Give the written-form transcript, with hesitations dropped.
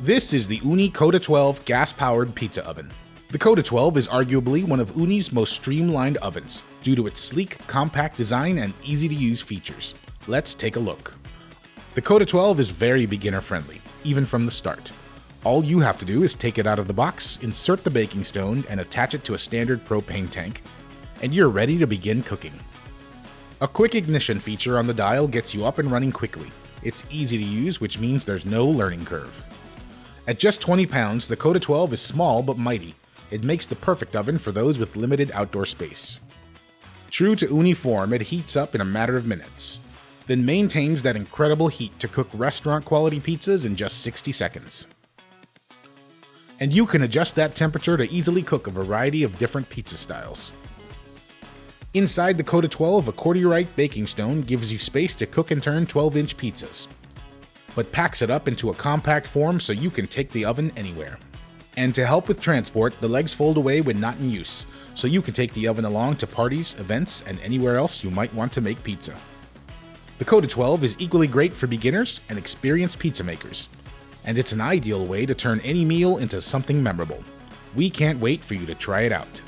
This is the Ooni Koda 12 gas-powered pizza oven. The Koda 12 is arguably one of Ooni's most streamlined ovens, due to its sleek, compact design and easy-to-use features. Let's take a look. The Koda 12 is very beginner-friendly, even from the start. All you have to do is take it out of the box, insert the baking stone, and attach it to a standard propane tank, and you're ready to begin cooking. A quick ignition feature on the dial gets you up and running quickly. It's easy to use, which means there's no learning curve. At just 20 pounds, the Koda 12 is small but mighty. It makes the perfect oven for those with limited outdoor space. True to Ooni form, it heats up in a matter of minutes, then maintains that incredible heat to cook restaurant-quality pizzas in just 60 seconds. And you can adjust that temperature to easily cook a variety of different pizza styles. Inside the Koda 12, a corduroy baking stone gives you space to cook and turn 12-inch pizzas, but packs it up into a compact form so you can take the oven anywhere. And to help with transport, the legs fold away when not in use, so you can take the oven along to parties, events, and anywhere else you might want to make pizza. The Koda 12 is equally great for beginners and experienced pizza makers, and it's an ideal way to turn any meal into something memorable. We can't wait for you to try it out.